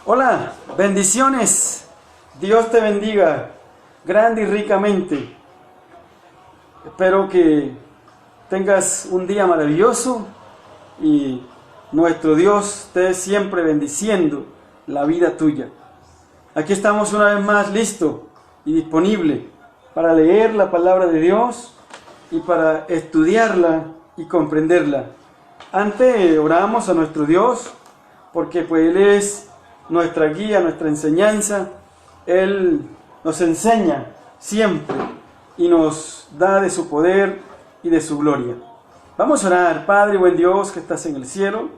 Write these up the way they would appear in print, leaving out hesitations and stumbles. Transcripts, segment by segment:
Hola, bendiciones. Dios te bendiga grande y ricamente. Espero que tengas un día maravilloso y nuestro Dios esté siempre bendiciendo la vida tuya. Aquí estamos una vez más listo y disponible para leer la palabra de Dios y para estudiarla y comprenderla. Antes oramos a nuestro Dios porque pues Él es nuestra guía, nuestra enseñanza. Él nos enseña siempre y nos da de su poder y de su gloria. Vamos a orar. Padre, buen Dios que estás en el cielo,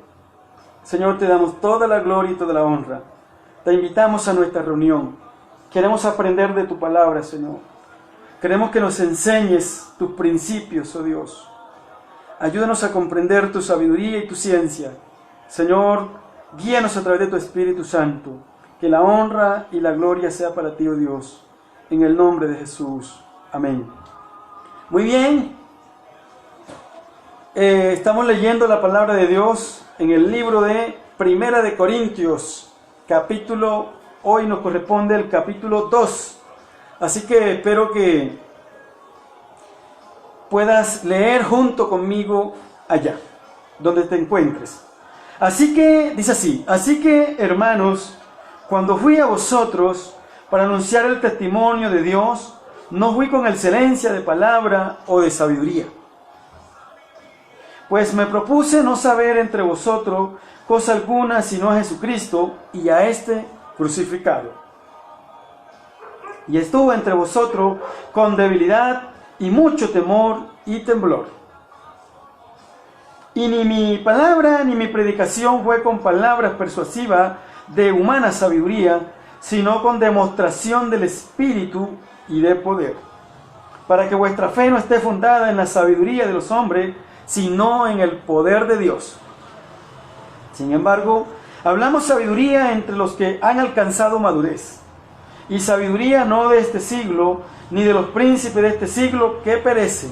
Señor, te damos toda la gloria y toda la honra. Te invitamos a nuestra reunión. Queremos aprender de tu palabra, Señor. Queremos que nos enseñes tus principios, oh Dios. Ayúdanos a comprender tu sabiduría y tu ciencia. Señor, guíanos a través de tu Espíritu Santo. Que la honra y la gloria sea para ti, oh Dios. En el nombre de Jesús. Amén. Muy bien. Estamos leyendo la palabra de Dios en el libro de Primera de Corintios. Hoy nos corresponde el capítulo 2. Así que espero que puedas leer junto conmigo allá, donde te encuentres. Así que, dice así: así que, hermanos, cuando fui a vosotros para anunciar el testimonio de Dios, no fui con excelencia de palabra o de sabiduría. Pues me propuse no saber entre vosotros cosa alguna sino a Jesucristo y a este crucificado. Y estuve entre vosotros con debilidad y mucho temor y temblor. Y ni mi palabra ni mi predicación fue con palabras persuasivas de humana sabiduría, sino con demostración del Espíritu y de poder, para que vuestra fe no esté fundada en la sabiduría de los hombres, sino en el poder de Dios. Sin embargo, hablamos sabiduría entre los que han alcanzado madurez, y sabiduría no de este siglo, ni de los príncipes de este siglo que perecen.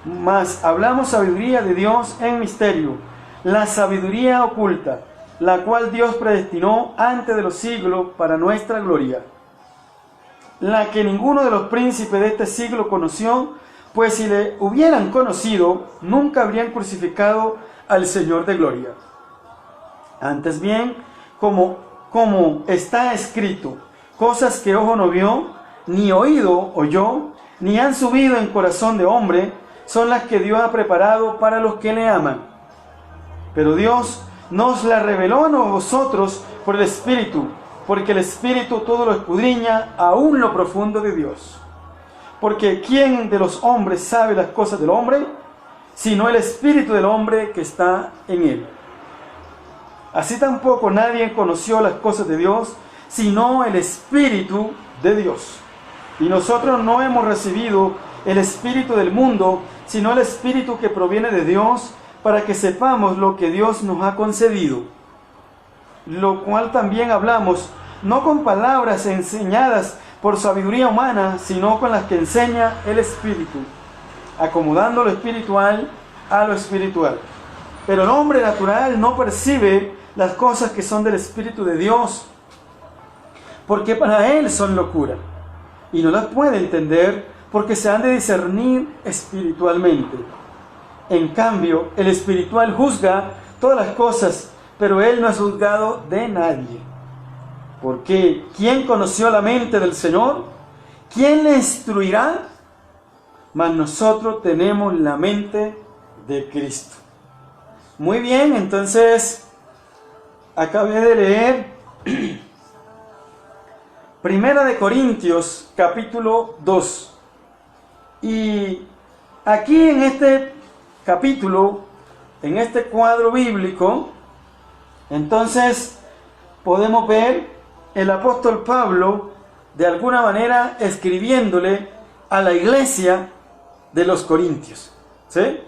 Mas hablamos sabiduría de Dios en misterio, la sabiduría oculta, la cual Dios predestinó antes de los siglos para nuestra gloria, la que ninguno de los príncipes de este siglo conoció, pues si le hubieran conocido, nunca habrían crucificado al Señor de gloria. Antes bien, como está escrito, cosas que ojo no vio, ni oído oyó, ni han subido en corazón de hombre, son las que Dios ha preparado para los que le aman. Pero Dios nos la reveló a vosotros por el Espíritu, porque el Espíritu todo lo escudriña, aún lo profundo de Dios. Porque ¿quién de los hombres sabe las cosas del hombre, sino el Espíritu del hombre que está en él? Así tampoco nadie conoció las cosas de Dios, sino el Espíritu de Dios. Y nosotros no hemos recibido el espíritu del mundo, sino el Espíritu que proviene de Dios, para que sepamos lo que Dios nos ha concedido. Lo cual también hablamos, no con palabras enseñadas por sabiduría humana, sino con las que enseña el Espíritu, acomodando lo espiritual a lo espiritual. Pero el hombre natural no percibe las cosas que son del Espíritu de Dios, porque para él son locura, y no las puede entender, porque se han de discernir espiritualmente. En cambio, el espiritual juzga todas las cosas, pero él no es juzgado de nadie. Porque ¿quién conoció la mente del Señor? ¿Quién le instruirá? Mas nosotros tenemos la mente de Cristo. Muy bien, entonces acabé de leer Primera de Corintios, capítulo 2. Y aquí en este capítulo, en este cuadro bíblico, entonces podemos ver el apóstol Pablo de alguna manera escribiéndole a la iglesia de los Corintios, ¿sí?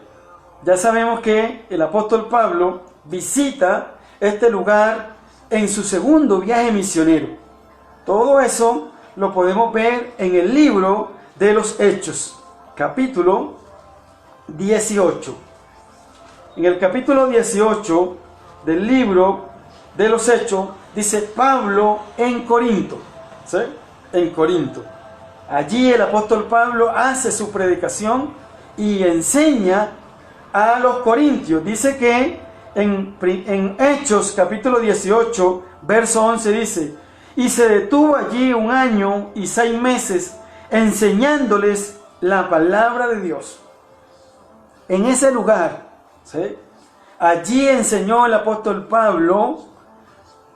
Ya sabemos que el apóstol Pablo visita este lugar en su segundo viaje misionero. Todo eso lo podemos ver en el libro de los Hechos, capítulo 18. En el capítulo 18 del libro de los Hechos, dice Pablo en Corinto, ¿sí? En Corinto. Allí el apóstol Pablo hace su predicación y enseña a los corintios. Dice que en Hechos capítulo 18, verso 11 dice: y se detuvo allí 1 año y 6 meses enseñándoles la palabra de Dios. En ese lugar, ¿sí? Allí enseñó el apóstol Pablo 1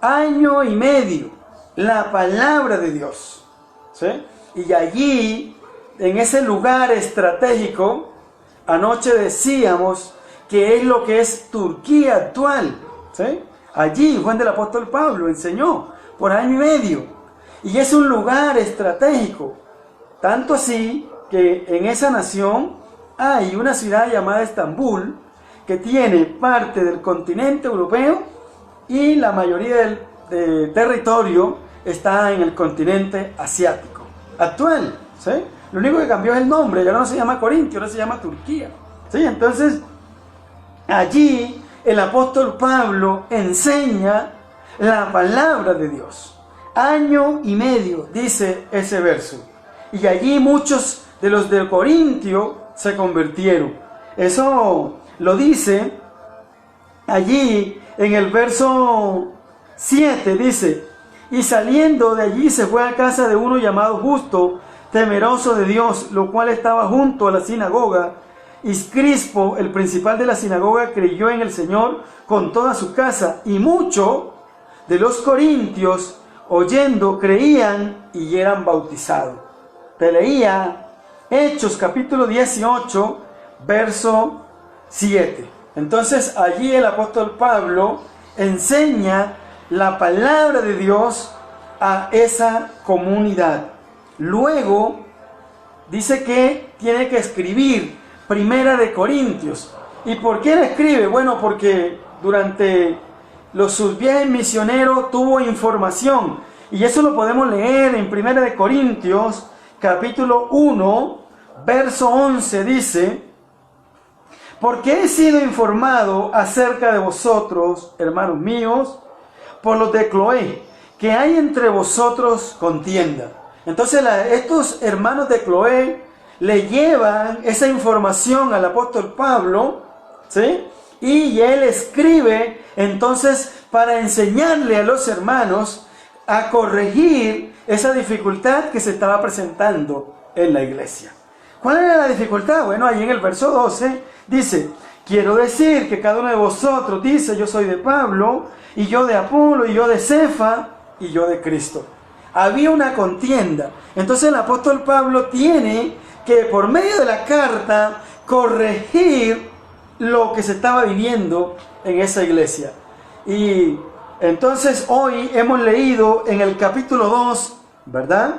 año y medio la palabra de Dios, ¿sí? Y allí, en ese lugar estratégico, anoche decíamos que es lo que es Turquía actual, ¿sí? Allí fue donde el apóstol Pablo enseñó por 1 año y medio. Y es un lugar estratégico, tanto así que en esa nación hay una ciudad llamada Estambul, que tiene parte del continente europeo y la mayoría del territorio está en el continente asiático actual, ¿sí? Lo único que cambió es el nombre, ya no se llama Corintio, ahora se llama Turquía, ¿sí? Entonces, allí el apóstol Pablo enseña la palabra de Dios. 1 año y medio, dice ese verso. Y allí muchos de los de Corintio se convirtieron. Eso lo dice allí en el verso 7, dice: y saliendo de allí se fue a casa de uno llamado Justo, temeroso de Dios, lo cual estaba junto a la sinagoga. Y Crispo, el principal de la sinagoga, creyó en el Señor con toda su casa, y muchos de los corintios, oyendo, creían y eran bautizados. Te leía Hechos capítulo 18, verso 7. Entonces allí el apóstol Pablo enseña la palabra de Dios a esa comunidad. Luego dice que tiene que escribir Primera de Corintios. ¿Y por qué la escribe? Bueno, porque durante sus viajes misioneros tuvo información. Y eso lo podemos leer en Primera de Corintios, capítulo 1, verso 11, dice: porque he sido informado acerca de vosotros, hermanos míos, por los de Cloé, que hay entre vosotros contienda. Entonces estos hermanos de Cloé le llevan esa información al apóstol Pablo, ¿sí? Y él escribe entonces para enseñarle a los hermanos a corregir esa dificultad que se estaba presentando en la iglesia. ¿Cuál era la dificultad? Bueno, ahí en el verso 12 dice: quiero decir que cada uno de vosotros dice: yo soy de Pablo, y yo de Apolo, y yo de Cefa, y yo de Cristo. Había una contienda. Entonces el apóstol Pablo tiene que, por medio de la carta, corregir lo que se estaba viviendo en esa iglesia. Y entonces hoy hemos leído en el capítulo 2, ¿verdad?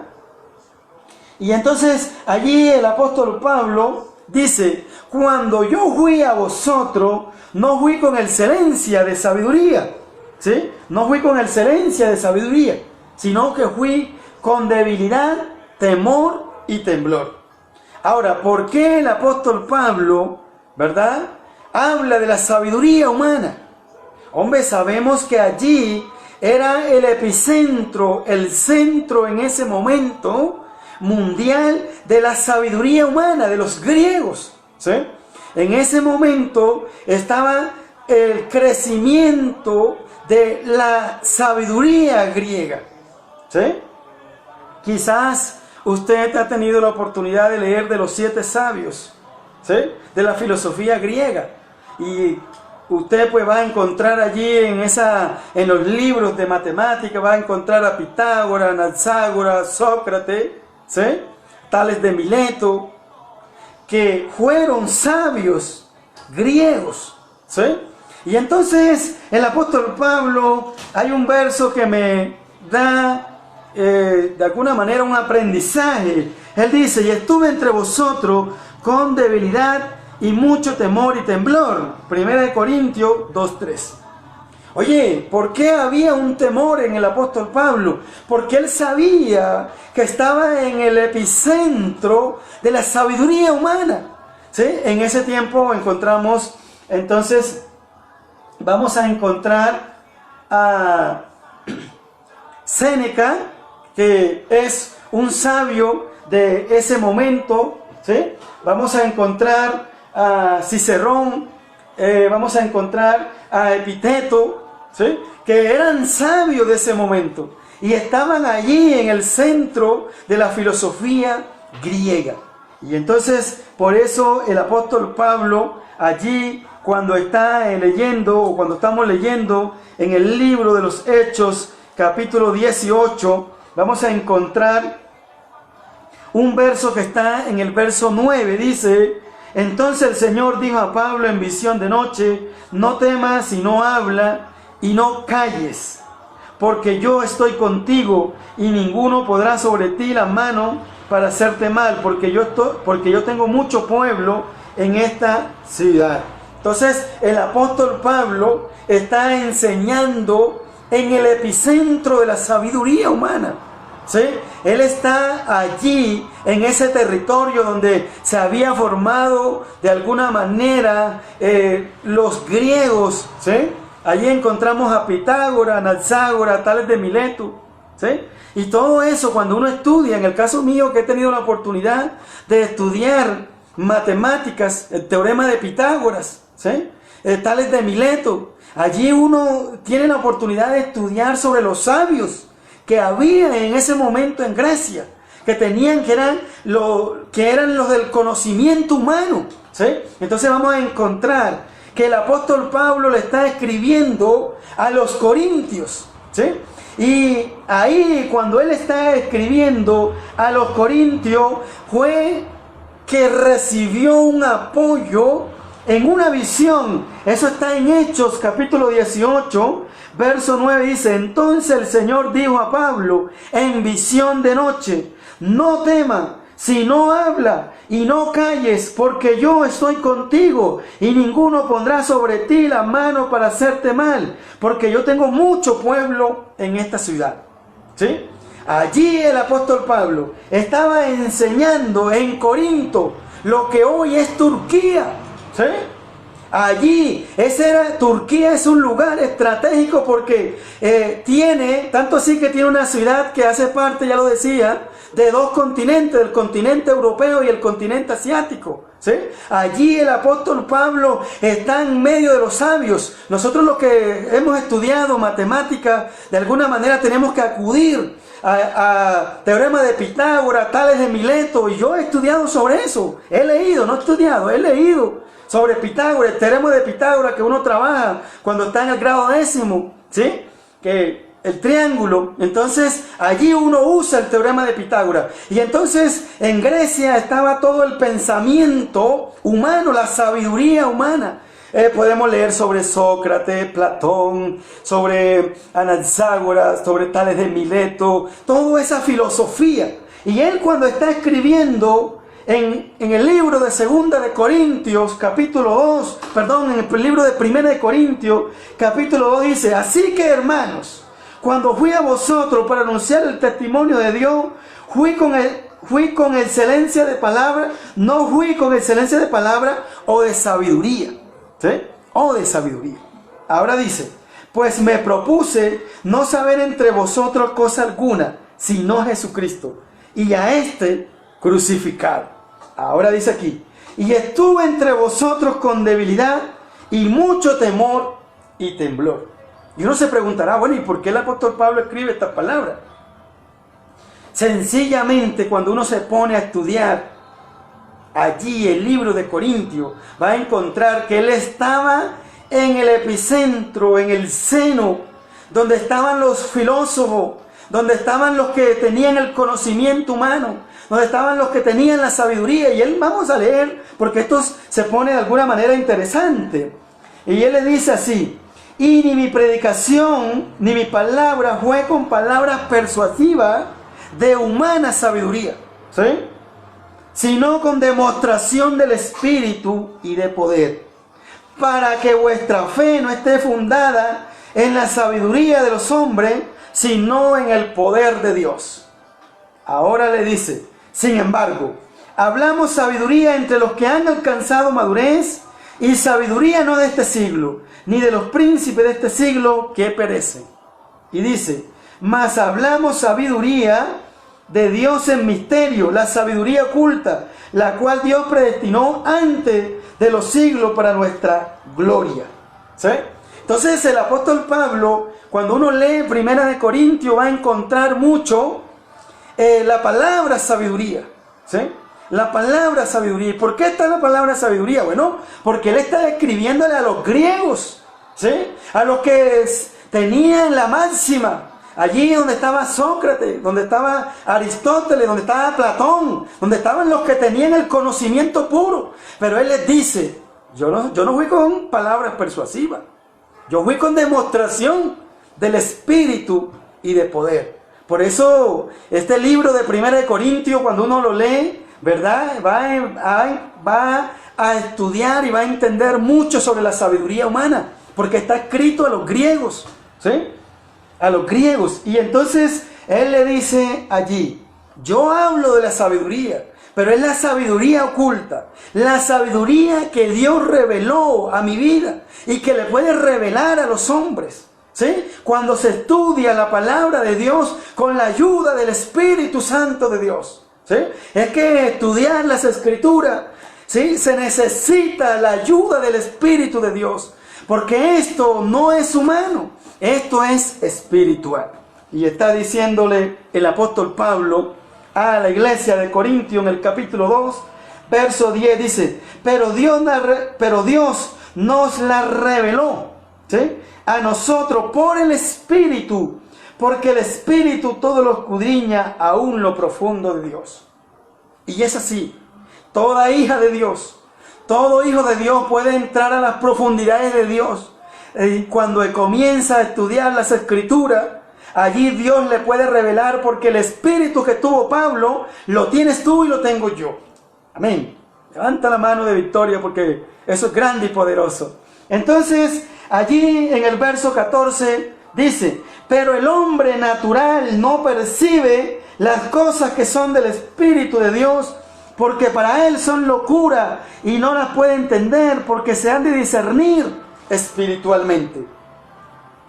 Y entonces allí el apóstol Pablo dice: cuando yo fui a vosotros, no fui con excelencia de sabiduría, ¿sí? No fui con excelencia de sabiduría, sino que fui con debilidad, temor y temblor. Ahora, ¿por qué el apóstol Pablo, verdad, habla de la sabiduría humana? Hombre, sabemos que allí era el epicentro, el centro en ese momento mundial de la sabiduría humana, de los griegos, ¿sí? En ese momento estaba el crecimiento de la sabiduría griega, ¿sí? Quizás usted ha tenido la oportunidad de leer de los 7 sabios, ¿sí? De la filosofía griega, y usted pues va a encontrar allí en los libros de matemáticas, va a encontrar a Pitágoras, Anaxágoras, Sócrates, ¿sí? Tales de Mileto, que fueron sabios griegos, ¿sí? Y entonces el apóstol Pablo, hay un verso que me da de alguna manera un aprendizaje. Él dice: y estuve entre vosotros con debilidad y mucho temor y temblor. 1 Corintios 2:3. Oye, ¿por qué había un temor en el apóstol Pablo? Porque él sabía que estaba en el epicentro de la sabiduría humana, ¿sí? En ese tiempo encontramos, entonces, vamos a encontrar a Séneca, que es un sabio de ese momento, ¿sí? Vamos a encontrar a Cicerón, vamos a encontrar a Epicteto, ¿sí? Que eran sabios de ese momento y estaban allí en el centro de la filosofía griega. Y entonces, por eso el apóstol Pablo, allí cuando está leyendo, o cuando estamos leyendo en el libro de los Hechos, capítulo 18, vamos a encontrar un verso que está en el verso 9, dice: entonces el Señor dijo a Pablo en visión de noche: no temas y no habla y no calles, porque yo estoy contigo y ninguno podrá sobre ti la mano para hacerte mal, porque yo tengo mucho pueblo en esta ciudad. Entonces el apóstol Pablo está enseñando en el epicentro de la sabiduría humana, ¿sí? Él está allí en ese territorio donde se había formado de alguna manera los griegos, ¿sí? Allí encontramos a Pitágoras, Anaxágoras, Tales de Mileto, ¿sí? Y todo eso, cuando uno estudia, en el caso mío que he tenido la oportunidad de estudiar matemáticas, el teorema de Pitágoras, ¿sí? Tales de Mileto, allí uno tiene la oportunidad de estudiar sobre los sabios que había en ese momento en Grecia, que eran los del conocimiento humano, ¿sí? Entonces vamos a encontrar que el apóstol Pablo le está escribiendo a los corintios, ¿sí? Y ahí, cuando él está escribiendo a los corintios, fue que recibió un apoyo en una visión. Eso está en Hechos capítulo 18, verso 9, dice: entonces el Señor dijo a Pablo en visión de noche: no temas, sino habla y no calles, porque yo estoy contigo y ninguno pondrá sobre ti la mano para hacerte mal, porque yo tengo mucho pueblo en esta ciudad, ¿sí? Allí el apóstol Pablo estaba enseñando en Corinto, lo que hoy es Turquía, ¿sí? Allí, Turquía es un lugar estratégico porque tanto así que tiene una ciudad que hace parte, ya lo decía, de dos continentes, el continente europeo y el continente asiático, ¿sí? Allí el apóstol Pablo está en medio de los sabios. Nosotros los que hemos estudiado matemáticas, de alguna manera tenemos que acudir a teorema de Pitágoras, Tales de Mileto, y yo he estudiado sobre eso. He leído sobre Pitágoras, el teorema de Pitágoras que uno trabaja cuando está en el grado 10º, ¿sí? Que el triángulo. Entonces allí uno usa el teorema de Pitágoras. Y entonces en Grecia estaba todo el pensamiento humano, la sabiduría humana. Podemos leer sobre Sócrates, Platón, sobre Anaxágoras, sobre Tales de Mileto, toda esa filosofía. Y él, cuando está escribiendo en el libro de Segunda de Corintios, capítulo 2, en el libro de Primera de Corintios, capítulo 2, dice: así que, hermanos, cuando fui a vosotros para anunciar el testimonio de Dios, fui con excelencia de palabra, no fui con excelencia de palabra o de sabiduría, ¿sí? O de sabiduría. Ahora dice: pues me propuse no saber entre vosotros cosa alguna, sino Jesucristo, y a este crucificado. Ahora dice aquí: y estuve entre vosotros con debilidad y mucho temor y temblor. Y uno se preguntará: bueno, ¿y por qué el apóstol Pablo escribe estas palabras? Sencillamente, cuando uno se pone a estudiar allí el libro de Corintios, va a encontrar que él estaba en el epicentro, en el seno, donde estaban los filósofos, donde estaban los que tenían el conocimiento humano, donde estaban los que tenían la sabiduría. Y él, vamos a leer, porque esto se pone de alguna manera interesante. Y él le dice así: y ni mi predicación, ni mi palabra fue con palabras persuasivas de humana sabiduría, ¿sí? Sino con demostración del Espíritu y de poder, para que vuestra fe no esté fundada en la sabiduría de los hombres, sino en el poder de Dios. Ahora le dice: sin embargo, hablamos sabiduría entre los que han alcanzado madurez Y sabiduría no de este siglo, ni de los príncipes de este siglo que perecen. Y dice, mas hablamos sabiduría de Dios en misterio, la sabiduría oculta, la cual Dios predestinó antes de los siglos para nuestra gloria. ¿Sí? Entonces el apóstol Pablo, cuando uno lee Primera de Corintios, va a encontrar mucho la palabra sabiduría. ¿Sí? La palabra sabiduría. ¿Y por qué está la palabra sabiduría? Bueno, porque él está escribiéndole a los griegos, ¿sí? A los que tenían la máxima. Allí donde estaba Sócrates, donde estaba Aristóteles, donde estaba Platón, donde estaban los que tenían el conocimiento puro. Pero él les dice, yo no fui con palabras persuasivas, yo fui con demostración del Espíritu y de poder. Por eso este libro de Primera de Corintios, cuando uno lo lee, ¿verdad? Va a estudiar y va a entender mucho sobre la sabiduría humana, porque está escrito a los griegos, ¿sí? A los griegos. Y entonces él le dice allí, yo hablo de la sabiduría, pero es la sabiduría oculta, la sabiduría que Dios reveló a mi vida y que le puede revelar a los hombres, ¿sí? Cuando se estudia la palabra de Dios con la ayuda del Espíritu Santo de Dios, ¿sí? Es que estudiar las Escrituras, ¿sí? Se necesita la ayuda del Espíritu de Dios, porque esto no es humano, esto es espiritual. Y está diciéndole el apóstol Pablo a la iglesia de Corintios en el capítulo 2, verso 10, dice, pero Dios nos la reveló, ¿sí? A nosotros por el Espíritu, porque el Espíritu todo lo escudriña aún lo profundo de Dios. Y es así, toda hija de Dios, todo hijo de Dios puede entrar a las profundidades de Dios. Cuando comienza a estudiar las Escrituras, allí Dios le puede revelar, porque el Espíritu que tuvo Pablo, lo tienes tú y lo tengo yo. Amén. Levanta la mano de victoria, porque eso es grande y poderoso. Entonces, allí en el verso 14 dice, pero el hombre natural no percibe las cosas que son del Espíritu de Dios, porque para él son locura y no las puede entender, porque se han de discernir espiritualmente.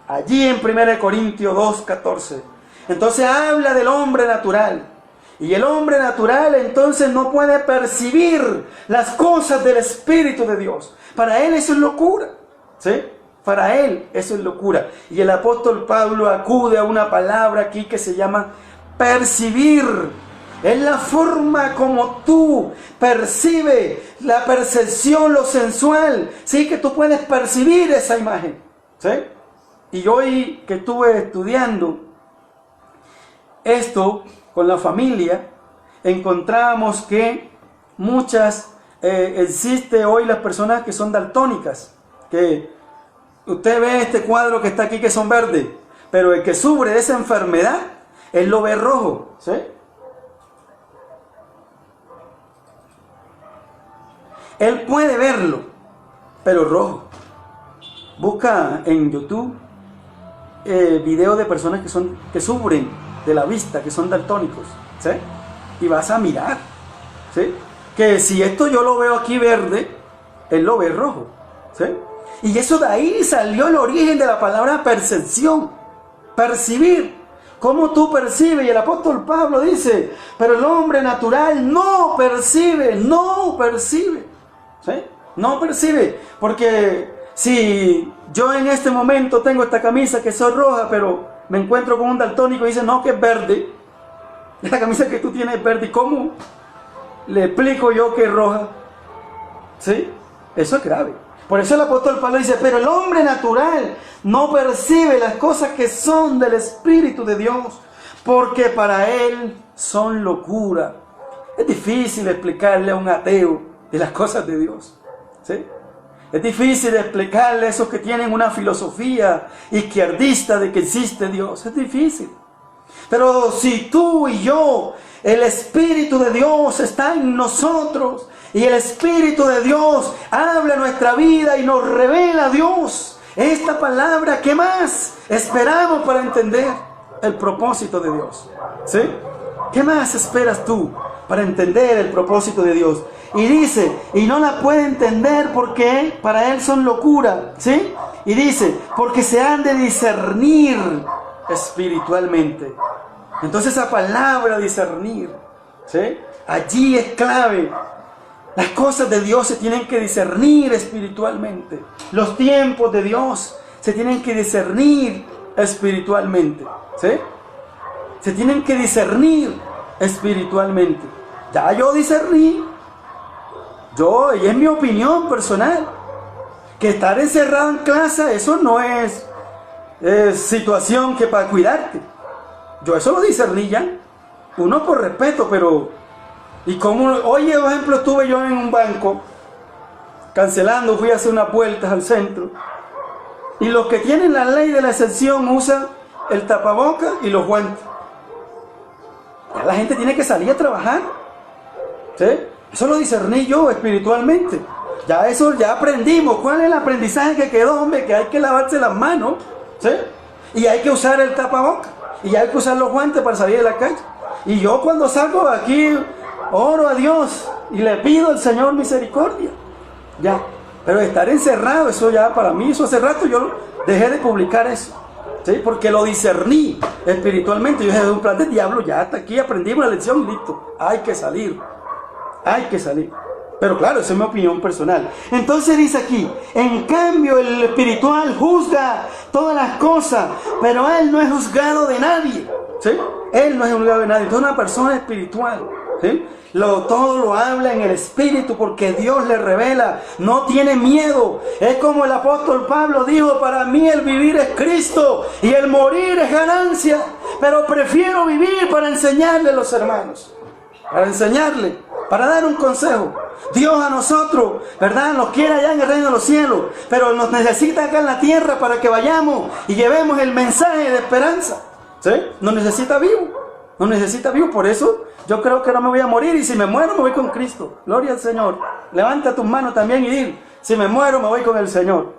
Allí en 1 Corintios 2:14. Entonces habla del hombre natural. Y el hombre natural entonces no puede percibir las cosas del Espíritu de Dios. Para él eso es locura, ¿sí? Para él eso es locura. Y el apóstol Pablo acude a una palabra aquí que se llama percibir. Es la forma como tú percibes, la percepción, lo sensual, ¿sí? Que tú puedes percibir esa imagen, ¿sí? Y hoy que estuve estudiando esto con la familia, encontramos que existe hoy las personas que son daltónicas, que usted ve este cuadro que está aquí que son verdes, pero el que sufre de esa enfermedad, él lo ve rojo, ¿sí? Él puede verlo, pero rojo. Busca en YouTube videos de personas que sufren de la vista, que son daltónicos, ¿sí? Y vas a mirar, ¿sí? Que si esto yo lo veo aquí verde, él lo ve rojo, ¿sí? Y eso de ahí salió el origen de la palabra percepción, percibir. ¿Cómo tú percibes? Y el apóstol Pablo dice, pero el hombre natural no percibe, ¿sí? No percibe, porque si yo en este momento tengo esta camisa que soy roja, pero me encuentro con un daltónico y dice, no, que es verde, la camisa que tú tienes es verde, ¿y cómo le explico yo que es roja? ¿Sí? Eso es grave. Por eso el apóstol Pablo dice, pero el hombre natural no percibe las cosas que son del Espíritu de Dios, porque para él son locura. Es difícil explicarle a un ateo de las cosas de Dios, ¿sí? Es difícil explicarle a esos que tienen una filosofía izquierdista de que existe Dios. Es difícil. Pero si tú y yo, el Espíritu de Dios está en nosotros, y el Espíritu de Dios habla en nuestra vida y nos revela a Dios, esta palabra, ¿qué más esperamos para entender el propósito de Dios? ¿Sí? ¿Qué más esperas tú para entender el propósito de Dios? Y dice, y no la puede entender porque para él son locura, ¿sí? Y dice, porque se han de discernir espiritualmente. Entonces esa palabra discernir, ¿sí? Allí es clave. Las cosas de Dios se tienen que discernir espiritualmente. Los tiempos de Dios se tienen que discernir espiritualmente, ¿sí? Se tienen que discernir espiritualmente. Ya yo discerní, y es mi opinión personal, que estar encerrado en clase, eso no es situación que para cuidarte. Yo eso lo discerní ya, uno por respeto, pero... Y como, oye, por ejemplo, estuve yo en un banco, cancelando, fui a hacer unas vueltas al centro, y los que tienen la ley de la excepción usan el tapaboca y los guantes. Ya la gente tiene que salir a trabajar, ¿sí? Eso lo discerní yo espiritualmente. Ya eso, ya aprendimos. ¿Cuál es el aprendizaje que quedó, hombre? Que hay que lavarse las manos, ¿sí? Y hay que usar el tapaboca. Y hay que usar los guantes para salir de la calle. Y yo cuando salgo de aquí, oro a Dios y le pido al Señor misericordia. Ya. Pero estar encerrado, eso ya para mí, eso hace rato yo dejé de publicar eso, ¿sí? Porque lo discerní espiritualmente. Yo dije, de un plan del diablo, ya hasta aquí aprendimos la lección y listo. Hay que salir. Hay que salir. Pero claro, esa es mi opinión personal. Entonces dice aquí, en cambio el espiritual juzga todas las cosas, pero él no es juzgado de nadie, ¿sí? Él no es juzgado de nadie. Entonces una persona espiritual, ¿sí? Todo lo habla en el espíritu porque Dios le revela, no tiene miedo. Es como el apóstol Pablo dijo, para mí el vivir es Cristo y el morir es ganancia, pero prefiero vivir para enseñarle a los hermanos, para enseñarle, para dar un consejo. Dios a nosotros, ¿verdad?, nos quiere allá en el reino de los cielos, pero nos necesita acá en la tierra para que vayamos y llevemos el mensaje de esperanza, ¿sí? Nos necesita vivo, nos necesita vivo. Por eso yo creo que no me voy a morir, y si me muero me voy con Cristo. Gloria al Señor. Levanta tus manos también y di, si me muero me voy con el Señor.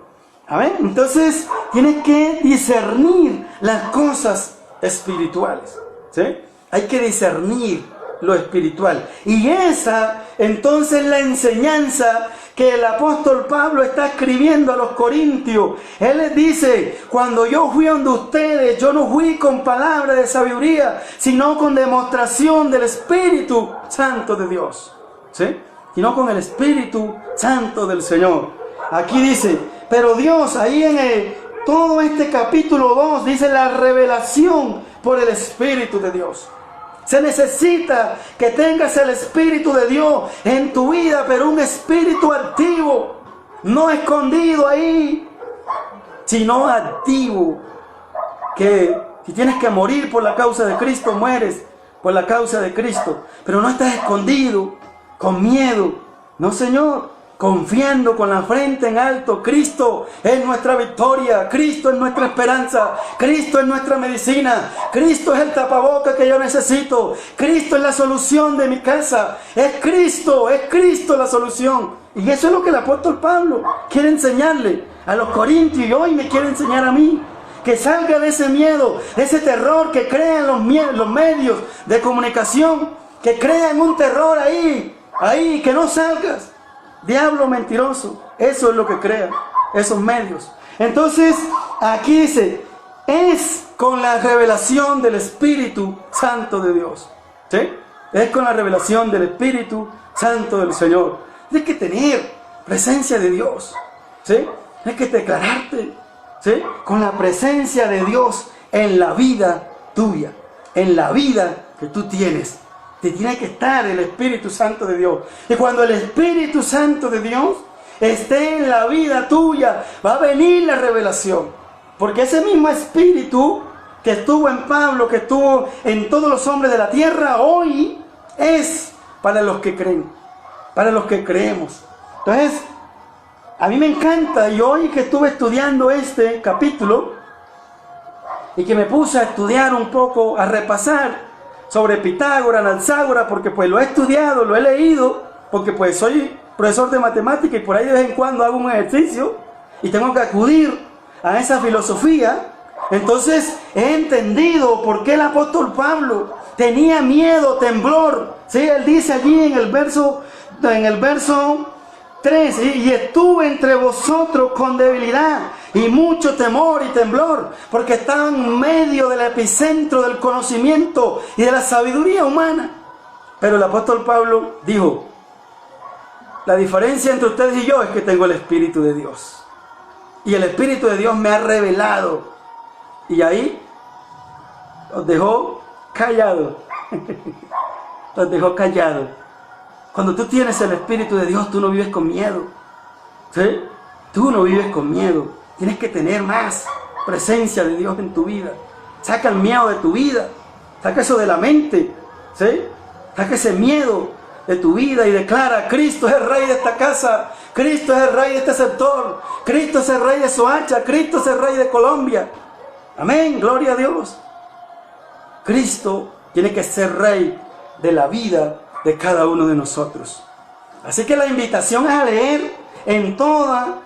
Amén. Entonces tienes que discernir las cosas espirituales, ¿sí? Hay que discernir lo espiritual. Y esa entonces la enseñanza que el apóstol Pablo está escribiendo a los corintios. Él les dice, cuando yo fui donde ustedes, yo no fui con palabra de sabiduría, sino con demostración del Espíritu Santo de Dios, ¿sí? Sino con el Espíritu Santo del Señor. Aquí dice, pero Dios, ahí en todo este capítulo 2, dice la revelación por el Espíritu de Dios. Se necesita que tengas el Espíritu de Dios en tu vida, pero un espíritu activo, no escondido ahí, sino activo. Que si tienes que morir por la causa de Cristo, mueres por la causa de Cristo, pero no estás escondido, con miedo. No, Señor, confiando con la frente en alto. Cristo es nuestra victoria, Cristo es nuestra esperanza, Cristo es nuestra medicina, Cristo es el tapaboca que yo necesito, Cristo es la solución de mi casa, es Cristo la solución. Y eso es lo que el apóstol Pablo quiere enseñarle a los corintios, y hoy me quiere enseñar a mí. Que salga de ese miedo, de ese terror que crean los medios de comunicación, que crean un terror ahí, que no salgas. Diablo mentiroso, eso es lo que crean esos medios. Entonces, aquí dice, es con la revelación del Espíritu Santo de Dios, ¿sí? Es con la revelación del Espíritu Santo del Señor. Tienes que tener presencia de Dios, ¿sí? Tienes que declararte, ¿sí?, con la presencia de Dios en la vida tuya, en la vida que tú tienes. Te tiene que estar el Espíritu Santo de Dios. Y cuando el Espíritu Santo de Dios esté en la vida tuya, va a venir la revelación. Porque ese mismo Espíritu que estuvo en Pablo, que estuvo en todos los hombres de la tierra, hoy es para los que creen, para los que creemos. Entonces, a mí me encanta, y hoy que estuve estudiando este capítulo, y que me puse a estudiar un poco, a repasar sobre Pitágoras, Anaxágoras, porque pues lo he estudiado, lo he leído, porque pues soy profesor de matemática y por ahí de vez en cuando hago un ejercicio y tengo que acudir a esa filosofía. Entonces he entendido por qué el apóstol Pablo tenía miedo, temblor, ¿sí? Él dice allí en el verso en el verso 3, y estuve entre vosotros con debilidad y mucho temor y temblor, porque estaba en medio del epicentro del conocimiento y de la sabiduría humana. Pero el apóstol Pablo dijo, la diferencia entre ustedes y yo es que tengo el Espíritu de Dios. Y el Espíritu de Dios me ha revelado. Y ahí os dejó callado. Os dejó callado. Cuando tú tienes el Espíritu de Dios, tú no vives con miedo. ¿Sí? Tú no vives con miedo. Tienes que tener más presencia de Dios en tu vida. Saca el miedo de tu vida. Saca eso de la mente. ¿Sí? Saca ese miedo de tu vida y declara, Cristo es el Rey de esta casa. Cristo es el Rey de este sector. Cristo es el Rey de Soacha. Cristo es el Rey de Colombia. Amén. Gloria a Dios. Cristo tiene que ser Rey de la vida de cada uno de nosotros. Así que la invitación es a leer en todo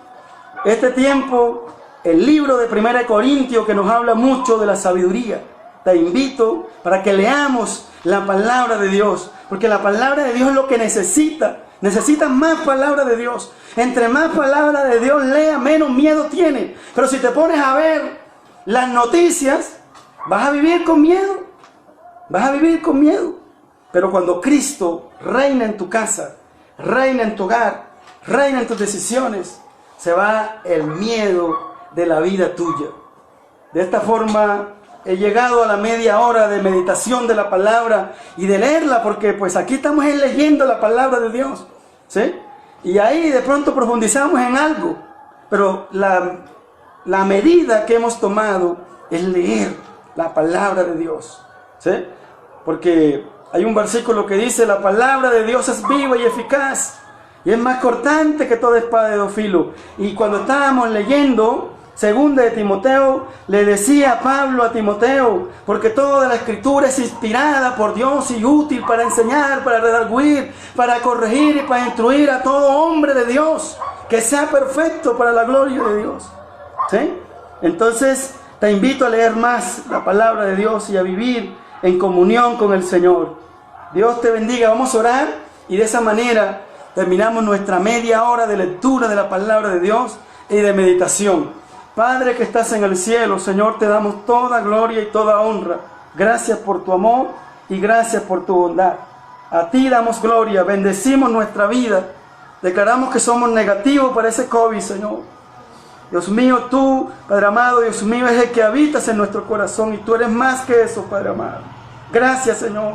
este tiempo el libro de 1 Corintios, que nos habla mucho de la sabiduría. Te invito para que leamos la palabra de Dios, porque la palabra de Dios es lo que necesitas más palabra de Dios. Entre más palabra de Dios lea, menos miedo tiene. Pero si te pones a ver las noticias, vas a vivir con miedo. Vas a vivir con miedo. Pero cuando Cristo reina en tu casa, reina en tu hogar, reina en tus decisiones, se va el miedo de la vida tuya. De esta forma he llegado a la media hora de meditación de la palabra y de leerla, porque pues aquí estamos leyendo la palabra de Dios, ¿sí? Y ahí de pronto profundizamos en algo, pero la medida que hemos tomado es leer la palabra de Dios, ¿sí? Porque hay un versículo que dice, la palabra de Dios es viva y eficaz, y es más cortante que toda espada de dos filos. Y cuando estábamos leyendo Segunda de Timoteo, le decía Pablo a Timoteo, porque toda la escritura es inspirada por Dios y útil para enseñar, para redarguir, para corregir y para instruir a todo hombre de Dios, que sea perfecto para la gloria de Dios. ¿Sí? Entonces te invito a leer más la palabra de Dios y a vivir en comunión con el Señor. Dios te bendiga. Vamos a orar y de esa manera terminamos nuestra media hora de lectura de la palabra de Dios y de meditación. Padre que estás en el cielo, Señor, te damos toda gloria y toda honra. Gracias por tu amor y gracias por tu bondad. A ti damos gloria, bendecimos nuestra vida. Declaramos que somos negativos para ese COVID, Señor. Dios mío, tú, Padre amado, Dios mío, es el que habitas en nuestro corazón y tú eres más que eso, Padre amado. Gracias, Señor.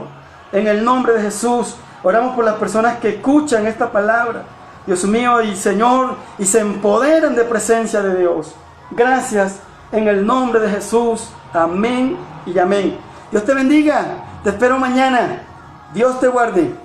En el nombre de Jesús, oramos por las personas que escuchan esta palabra, Dios mío, y Señor, y se empoderan de presencia de Dios. Gracias, en el nombre de Jesús. Amén y amén. Dios te bendiga. Te espero mañana. Dios te guarde.